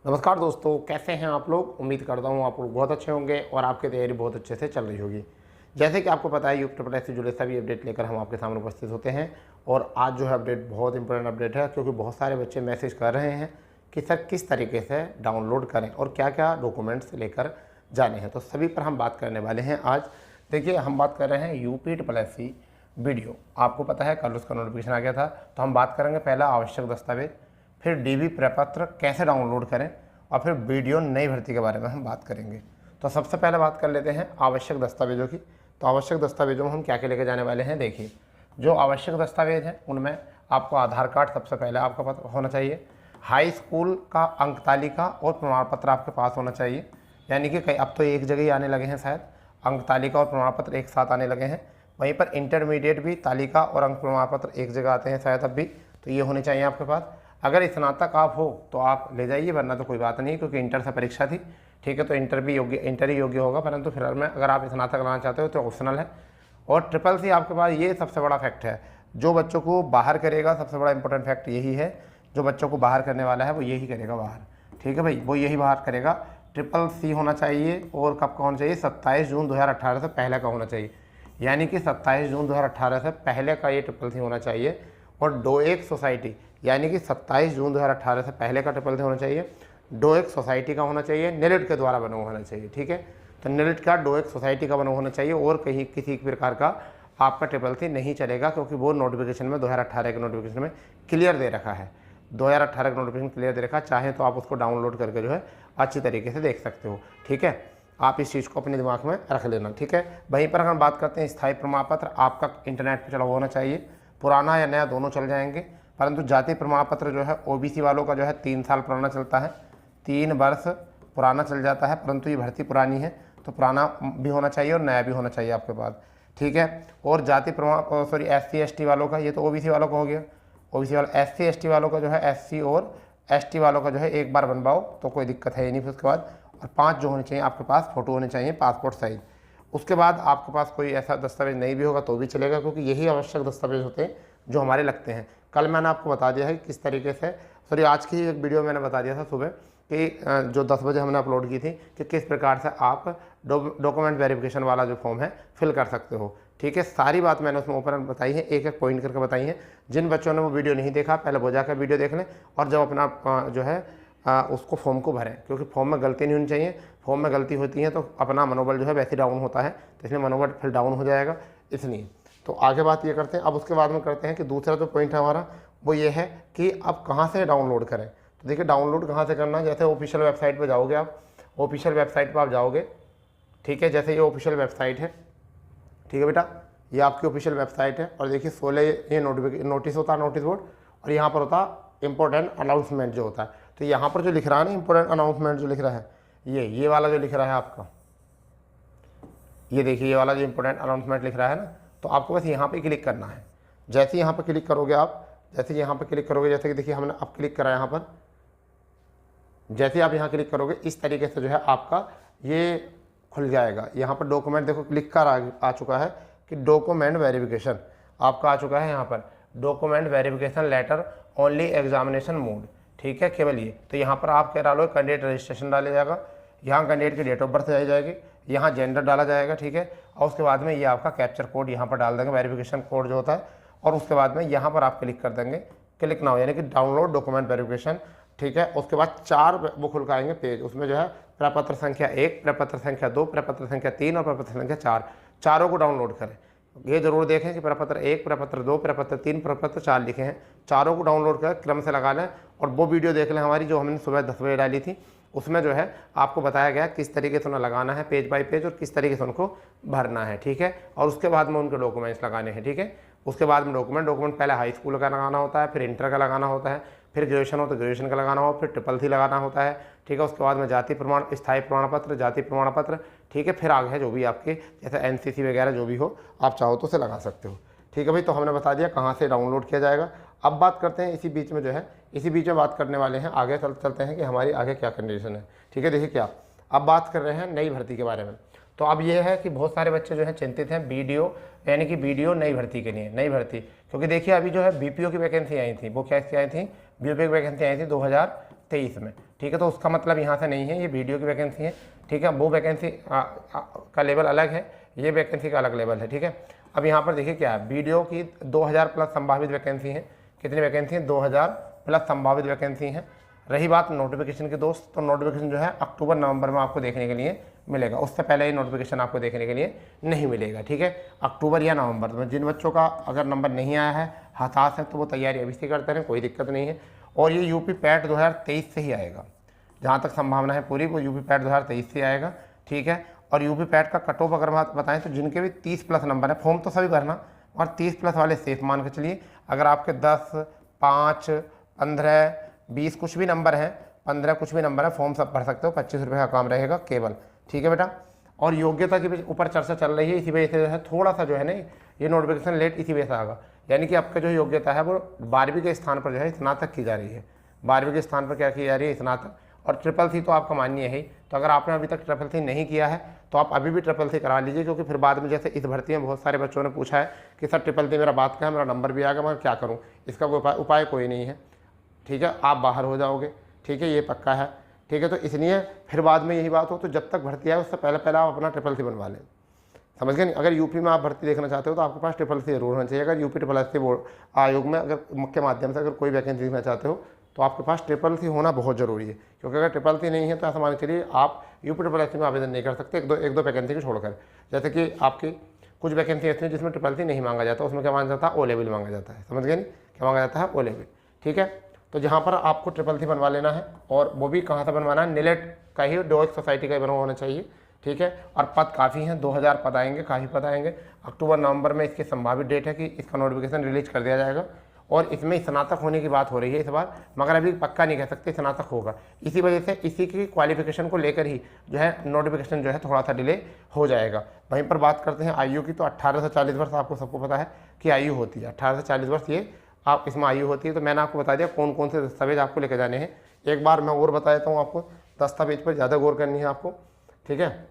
नमस्कार दोस्तों, कैसे हैं आप लोग। उम्मीद करता हूँ आप लोग बहुत अच्छे होंगे और आपकी तैयारी बहुत अच्छे से चल रही होगी। जैसे कि आपको पता है यूट्यूब से जुड़े सभी अपडेट लेकर हम आपके सामने उपस्थित होते हैं। और आज जो है अपडेट बहुत इंपॉर्टेंट अपडेट है, क्योंकि बहुत सारे बच्चे मैसेज कर रहे हैं कि सर किस तरीके से डाउनलोड करें और क्या क्या डॉक्यूमेंट्स लेकर जाने हैं। तो सभी पर हम बात करने वाले हैं आज। देखिए, हम बात कर रहे हैं UPSC वीडियो। आपको पता है कल उसका नोटिफिकेशन आ गया था। तो हम बात करेंगे पहला आवश्यक दस्तावेज, फिर DB प्रपत्र कैसे डाउनलोड करें, और फिर वीडियो नई भर्ती के बारे में हम बात करेंगे। तो सबसे पहले बात कर लेते हैं आवश्यक दस्तावेजों की। तो आवश्यक दस्तावेजों में हम क्या क्या लेकर जाने वाले हैं। देखिए, जो आवश्यक दस्तावेज हैं उनमें आपको आधार कार्ड सबसे पहले आपका पास होना चाहिए। हाई स्कूल का अंक तालिका और प्रमाण पत्र आपके पास होना चाहिए। यानी कि कई अब तो एक जगह ही आने लगे हैं, शायद अंक तालिका और प्रमाण पत्र एक साथ आने लगे हैं। वहीं पर इंटरमीडिएट भी तालिका और अंक प्रमाण पत्र एक जगह आते हैं शायद अब भी। तो ये होने चाहिए आपके पास। अगर स्नातक आप हो तो आप ले जाइए, वरना तो कोई बात नहीं, क्योंकि इंटर से परीक्षा थी। ठीक है, तो इंटर ही योग्य होगा, परंतु फिलहाल में अगर आप स्नातक लाना चाहते हो तो ऑप्शनल है। और CCC आपके पास, ये सबसे बड़ा फैक्ट है जो बच्चों को बाहर करेगा। सबसे बड़ा इंपॉर्टेंट फैक्ट यही है, जो बच्चों को बाहर करने वाला है वो यही करेगा बाहर। ठीक है भाई, वो यही बाहर करेगा। CCC होना चाहिए। और कब का होना चाहिए? 27 जून 2018 से पहले का होना चाहिए। यानी कि 27 जून 2018 से पहले का ये CCC होना चाहिए। और डोएक सोसाइटी, यानी कि 27 जून 2018 से पहले का CCC होना चाहिए। डोएक सोसाइटी का होना चाहिए, NILT के द्वारा बना हुआ होना चाहिए। ठीक है, तो NILT का डोएक सोसाइटी का बना होना चाहिए। और कहीं किसी प्रकार का आपका CCC नहीं चलेगा, क्योंकि वो नोटिफिकेशन में 2018 के नोटिफिकेशन में क्लियर दे रखा है। 2018 का नोटिफिकेशन क्लियर दे रखा है। चाहे तो आप उसको डाउनलोड करके जो है अच्छी तरीके से देख सकते हो। ठीक है, आप इस चीज़ को अपने दिमाग में रख लेना। ठीक है, वहीं पर हम बात करते हैं स्थायी प्रमाण पत्र आपका इंटरनेट पर चला हुआ होना चाहिए। पुराना या नया दोनों चल जाएंगे, परंतु जाति प्रमाण पत्र जो है OBC वालों का जो है 3 साल पुराना चलता है। 3 वर्ष पुराना चल जाता है, परंतु ये भर्ती पुरानी है तो पुराना भी होना चाहिए और नया भी होना चाहिए आपके पास। ठीक है, और जाति प्रमाण SC ST वालों का, ये तो OBC वालों का हो गया। OBC वाला SC ST वालों का जो है SC और ST वालों का जो है एक बार बनवाओ तो कोई दिक्कत है ही नहीं। फिर उसके बाद और 5 जो होने चाहिए आपके पास फ़ोटो होने चाहिए पासपोर्ट साइज। उसके बाद आपके पास कोई ऐसा दस्तावेज नहीं भी होगा तो भी चलेगा, क्योंकि यही आवश्यक दस्तावेज होते हैं जो हमारे लगते हैं। कल मैंने आपको बता दिया है किस तरीके से, आज की एक वीडियो मैंने बता दिया था सुबह कि जो 10 बजे हमने अपलोड की थी, कि किस प्रकार से आप डॉक्यूमेंट वेरिफिकेशन वाला जो फॉर्म है फिल कर सकते हो। ठीक है, सारी बात मैंने उसमें ऊपर बताई है, एक एक पॉइंट करके बताई है। जिन बच्चों ने वो वीडियो नहीं देखा, पहले वो जाकर वीडियो देख लें और जब अपना जो है उसको फॉर्म को भरें, क्योंकि फॉर्म में गलती नहीं होनी चाहिए। फॉर्म में गलती होती है तो अपना मनोबल जो है वैसे डाउन होता है, तो इसलिए मनोबल फिर डाउन हो जाएगा। इसलिए तो आगे बात ये करते हैं। अब उसके बाद में करते हैं कि दूसरा जो पॉइंट है हमारा वो ये है कि अब कहाँ से डाउनलोड करें। तो देखिए, डाउनलोड कहाँ से करना है। जैसे ऑफिशियल वेबसाइट पर जाओगे आप, ऑफिशियल वेबसाइट पर आप जाओगे। ठीक है, जैसे ये ऑफिशियल वेबसाइट है। ठीक है बेटा, ये आपकी ऑफिशियल वेबसाइट है। और देखिए 16 ये नोटिस होता है, नोटिस बोर्ड। और यहाँ पर होता है इंपॉर्टेंट अनाउंसमेंट जो होता है। तो यहाँ पर जो लिख रहा है ना, इंपॉर्टेंट अनाउंसमेंट जो लिख रहा है, ये वाला जो लिख रहा है आपका, ये देखिए, ये वाला जो इंपॉर्टेंट अनाउंसमेंट लिख रहा है ना, तो आपको बस यहाँ पे क्लिक करना है। जैसे यहाँ पे क्लिक करोगे आप, जैसे यहाँ पे क्लिक करोगे, जैसे कि देखिए हमने अब क्लिक करा यहाँ पर, जैसे आप यहाँ क्लिक करोगे इस तरीके से जो है आपका ये खुल जाएगा। यहाँ पर डॉक्यूमेंट देखो क्लिक कर आ चुका है कि डॉक्यूमेंट वेरिफिकेशन आपका आ चुका है। यहाँ पर document verification letter only examination mode. ठीक है, केवल ये। तो यहाँ पर आप क्या डालो, कैंडिडेट रजिस्ट्रेशन डाला जाएगा। यहाँ कैंडिडेट की डेट ऑफ बर्थ आई जाएगी, यहाँ जेंडर डाला जाएगा। ठीक है, और उसके बाद में ये आपका कैप्चर कोड यहाँ पर डाल देंगे, वेरिफिकेशन कोड जो होता है। और उसके बाद में यहाँ पर आप क्लिक कर देंगे, क्लिक नाउ, यानी कि डाउनलोड डॉक्यूमेंट वेरिफिकेशन। ठीक है, उसके बाद 4 वो खुल आएंगे पेज। उसमें जो है प्रपत्र संख्या 1, प्रपत्र संख्या 2, प्रपत्र संख्या 3 और प्रपत्र संख्या 4, चारों को डाउनलोड करें। ये जरूर देखें कि प्रपत्र 1, प्रपत्र 2, प्रपत्र 3, प्रपत्र 4 लिखे हैं। चारों को डाउनलोड कर क्रम से लगा लें। और वो वीडियो देख लें हमारी, जो हमने सुबह 10 बजे डाली थी। उसमें जो है आपको बताया गया किस तरीके से उन्हें लगाना है पेज बाय पेज, और किस तरीके से उनको भरना है। ठीक है, और उसके बाद में उनके डॉक्यूमेंट्स लगाने हैं। ठीक है, उसके बाद में डॉक्यूमेंट पहले हाई स्कूल का लगाना होता है, फिर इंटर का लगाना होता है, फिर ग्रेजुएशन हो तो ग्रेजुएशन का लगाना हो, फिर CCC लगाना होता है। ठीक है, उसके बाद में जाति प्रमाण, स्थायी प्रमाण पत्र, जाति प्रमाण पत्र। ठीक है, फिर आगे है जो भी आपके जैसे NCC वगैरह जो भी हो, आप चाहो तो उसे लगा सकते हो। ठीक है भाई, तो हमने बता दिया कहाँ से डाउनलोड किया जाएगा। अब बात करते हैं इसी बीच में जो है, इसी बीच में बात करने वाले हैं, आगे चलते हैं कि हमारी आगे क्या कंडीशन है। ठीक है, देखिए क्या, अब बात कर रहे हैं नई भर्ती के बारे में। तो अब ये है कि बहुत सारे बच्चे जो हैं चिंतित हैं वीडियो, यानी कि वीडियो नई भर्ती के लिए, नई भर्ती, क्योंकि देखिए अभी जो है BPO की वैकेंसी आई थी, वो कैसी आई थी, BPO की वैकेंसी आई थी 2023 में। ठीक है। तो उसका मतलब यहाँ से नहीं है, ये वीडियो की वैकेंसी है, ठीक है। वो वैकेंसी का लेवल अलग है, ये वैकेंसी का अलग लेवल है, ठीक है। अब यहाँ पर देखिए क्या है, वीडियो की 2000 प्लस संभावित वैकेंसी है। कितनी वैकेंसी है? 2000 प्लस संभावित वैकेंसी है। रही बात नोटिफिकेशन की दोस्त, तो नोटिफिकेशन जो है अक्टूबर नवंबर में आपको देखने के लिए मिलेगा, उससे पहले ये नोटिफिकेशन आपको देखने के लिए नहीं मिलेगा, ठीक है। अक्टूबर या नवंबर में जिन बच्चों का अगर नंबर नहीं आया है, हताश है, तो वो तैयारी अभी से करते रहें, कोई दिक्कत नहीं है। और ये यूपी पैट 2023 से ही आएगा, जहाँ तक संभावना है पूरी, वो यूपी पैट 2023 से आएगा, ठीक है। और यूपी पैट का कट ऑफ अगर बात बताएं तो जिनके भी 30 प्लस नंबर है, फॉर्म तो सभी भरना, और 30 प्लस वाले सेफ मान के चलिए। अगर आपके 10, 5, 15, 20 कुछ भी नंबर हैं, 15 कुछ भी नंबर है, फॉर्म सब भर सकते हो, 25 रुपये का काम रहेगा केवल, ठीक है बेटा। और योग्यता के ऊपर चर्चा चल रही है, इसी वजह से जो है थोड़ा सा जो है ना ये नोटिफिकेशन लेट इसी वजह से आएगा। यानी कि आपका जो योग्यता है वो 12वीं के स्थान पर जो है स्नातक की जा रही है, 12वीं के स्थान पर क्या की जा रही है? स्नातक। और ट्रिपल सी तो आपका मान्य है ही, तो अगर आपने अभी तक ट्रिपल सी नहीं किया है तो आप अभी भी ट्रिपल सी करा लीजिए, क्योंकि फिर बाद में जैसे इस भर्ती में बहुत सारे बच्चों ने पूछा है कि सर ट्रिपल सी मेरा बात का है, मेरा नंबर भी आ गया, मगर क्या करूँ? इसका कोई उपाय कोई नहीं है, ठीक है। आप बाहर हो जाओगे, ठीक है, ये पक्का है, ठीक है। तो इसलिए फिर बाद में यही बात हो, तो जब तक भर्ती आए उससे पहले आप अपना ट्रिपल सी बनवा लें, समझ गए नहीं। अगर यूपी में आप भर्ती देखना चाहते हो तो आपके पास ट्रिपल सी जरूर होना चाहिए। अगर UP triple S C board आयोग में अगर मुख्य माध्यम से अगर कोई वैकेंसी देखना चाहते हो तो आपके पास ट्रिपल सी होना बहुत ज़रूरी है, क्योंकि अगर ट्रिपल सी नहीं है तो ऐसा मान के चलिए आप यूपी ट्रिपल एस सी में आवेदन नहीं कर सकते, एक दो वैकेंसी को छोड़कर। जैसे कि आपकी कुछ वैकेंसी ऐसी है जिसमें ट्रिपल सी नहीं मांगा जाता, उसमें क्या मांगा जाता है? ओ लेवल मांगा जाता है, समझ गए नहीं, क्या मांगा जाता है? ओ लेवल, ठीक है। तो जहाँ पर आपको ट्रिपल सी बनवा लेना है, और वो भी कहाँ से बनवाना है? निलेट का ही, डोइक सोसाइटी का ही बनवा होना चाहिए, ठीक है। और पद काफ़ी हैं, 2000 पद आएंगे, काफ़ी पद आएंगे। अक्टूबर नवंबर में इसकी संभावित डेट है कि इसका नोटिफिकेशन रिलीज कर दिया जाएगा। और इसमें स्नातक होने की बात हो रही है इस बार, मगर अभी पक्का नहीं कह सकते स्नातक होगा। इसी वजह से इसी की क्वालिफिकेशन को लेकर ही जो है नोटिफिकेशन जो है थोड़ा सा डिले हो जाएगा। वहीं पर बात करते हैं आयु की, तो 18 से 40 वर्ष आपको सबको पता है कि आयु होती है, 18 से 40 वर्ष ये आप इसमें आयु होती है। तो मैंने आपको बता दिया कौन कौन से दस्तावेज आपको लेकर जाने हैं। एक बार मैं और बता देता हूँ आपको, दस्तावेज पर ज़्यादा गौर करनी है आपको, ठीक है।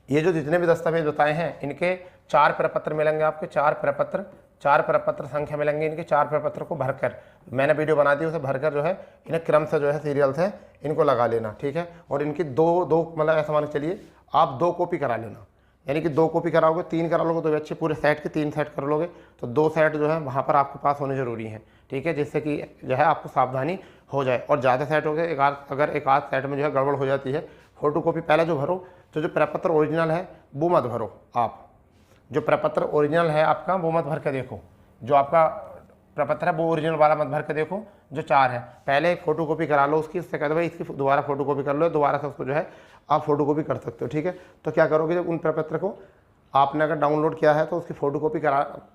ये जो जितने भी दस्तावेज बताए हैं इनके 4 प्रपत्र मिलेंगे आपके, 4 प्रपत्र संख्या मिलेंगे इनके। 4 प्रपत्र को भरकर मैंने वीडियो बना दी, उसे भरकर जो है इन्हें क्रम से जो है सीरियल से इनको लगा लेना, ठीक है। और इनकी दो मतलब ऐसा मान के चलिए आप 2 कॉपी करा लेना, यानी कि 2 कॉपी कराओगे, 3 करा लोगे तो भी अच्छे, पूरे सेट के 3 सेट कर लोगे तो 2 सेट जो है वहाँ पर आपके पास होने ज़रूरी है, ठीक है, जिससे कि जो है आपको सावधानी हो जाए। और ज़्यादा सेट हो गए, अगर एक आध सेट में जो है गड़बड़ हो जाती है, फोटो कॉपी पहले जो भरो, तो जो प्रपत्र ओरिजिनल है वो मत भरो आप, जो प्रपत्र ओरिजिनल है आपका वो मत भर के देखो, जो आपका प्रपत्र है वो ओरिजिनल वाला मत भर के देखो, जो 4 है पहले एक फ़ोटो कॉपी करा लो उसकी, उससे कह दो भाई इसकी दोबारा फ़ोटो कॉपी कर लो, दोबारा से उसको जो है आप फोटो कॉपी कर सकते हो, ठीक है। तो क्या करोगे, जब उन प्रपत्र को आपने अगर डाउनलोड किया है तो उसकी फ़ोटो कॉपी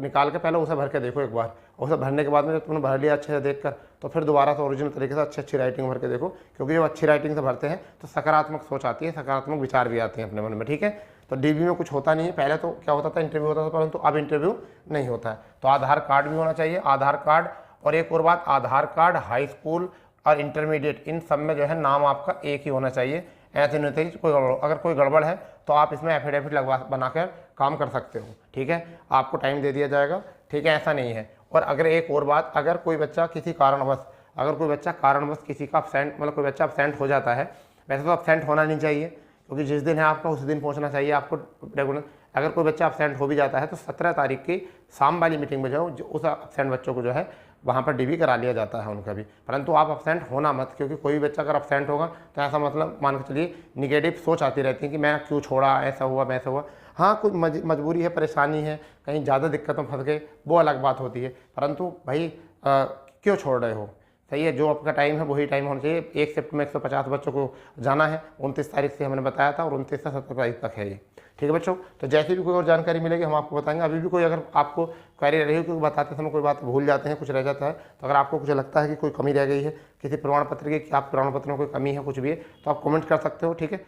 निकाल के पहले उसे भर के देखो एक बार, उसे भरने के बाद में जब तुमने भर लिया अच्छे से देखकर, तो फिर दोबारा से ओरिजिनल तरीके से अच्छी राइटिंग भर के देखो, क्योंकि जब अच्छी राइटिंग से भरते हैं तो सकारात्मक सोच आती है, सकारात्मक विचार भी आते हैं अपने मन में, ठीक है। तो डीबी में कुछ होता नहीं है, पहले तो क्या होता था इंटरव्यू होता था, परंतु अब इंटरव्यू नहीं होता है। तो आधार कार्ड भी होना चाहिए, आधार कार्ड, और एक और बात, आधार कार्ड हाई स्कूल और इंटरमीडिएट इन सब में जो है नाम आपका एक ही होना चाहिए, ऐसे नहीं चाहिए कोई गड़बड़। अगर कोई गड़बड़ है तो आप इसमें एफिडेविट बनाकर काम कर सकते हो, ठीक है, आपको टाइम दे दिया जाएगा, ठीक है, ऐसा नहीं है। और अगर एक और बात, अगर कोई बच्चा किसी कारणवश किसी का अपसेंट, मतलब कोई बच्चा अपसेंट हो जाता है, वैसे तो अपसेंट होना नहीं चाहिए, क्योंकि जिस दिन है आपका उस दिन पहुंचना चाहिए आपको रेगुलर। अगर कोई बच्चा अपसेंट हो भी जाता है तो 17 तारीख की शाम वाली मीटिंग में जाओ, उस अपसेंट बच्चों को जो है वहाँ पर डीबी करा लिया जाता है उनका भी, परंतु आप अपसेंट होना मत, क्योंकि कोई भी बच्चा अगर अपसेंट होगा तो ऐसा मतलब मान के चलिए निगेटिव सोच आती रहती है कि मैं क्यों छोड़ा, ऐसा हुआ वैसा हुआ। हाँ, कुछ मजबूरी है, परेशानी है, कहीं ज़्यादा दिक्कतों फंस गए, वो अलग बात होती है, परंतु भाई क्यों छोड़ रहे हो, सही है, जो आपका टाइम है वही टाइम होना चाहिए। 1 शिफ्ट में 150 बच्चों को जाना है, 29 तारीख से हमने बताया था, और 29 से 17 तारीख तक है ये, ठीक है बच्चों। तो जैसे भी कोई और जानकारी मिलेगी हम आपको बताएंगे। अभी भी कोई अगर आपको क्वेरी रही हो, क्योंकि बताते समय कोई बात भूल जाते हैं, कुछ रह जाता है, तो अगर आपको कुछ लगता है कि कोई कमी रह गई है किसी प्रमाण पत्र की, कि आप प्रमाण पत्र में कोई कमी है, कुछ भी है, तो आप कमेंट कर सकते हो, ठीक है,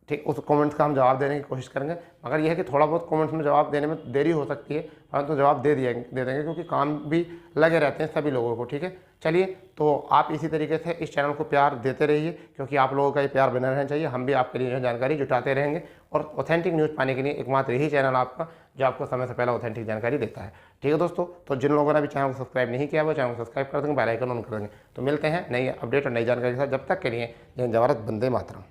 ठीक, उस कमेंट्स का हम जवाब देने की कोशिश करेंगे। मगर यह है कि थोड़ा बहुत कमेंट्स में जवाब देने में देरी हो सकती है, परंतु जवाब दे देंगे, क्योंकि काम भी लगे रहते हैं सभी लोगों को, ठीक है। चलिए, तो आप इसी तरीके से इस चैनल को प्यार देते रहिए, क्योंकि आप लोगों का ये प्यार बना रहना चाहिए, हम भी आपके लिए जानकारी जुटाते रहेंगे, और ऑथेंटिक न्यूज़ पाने के लिए एकमात्र यही चैनल आपका जो आपको समय से पहले ऑथेंटिक जानकारी देता है। ठीक है दोस्तों, तो जिन लोगों ने अभी चैनल को सब्सक्राइब नहीं किया वो चैनल को सब्सक्राइब कर देंगे, बेल आइकन ऑन कर देंगे। तो मिलते हैं नई अपडेट और नई जानकारी के साथ, जब तक के लिए जय जवाहर, वंदे मातरम।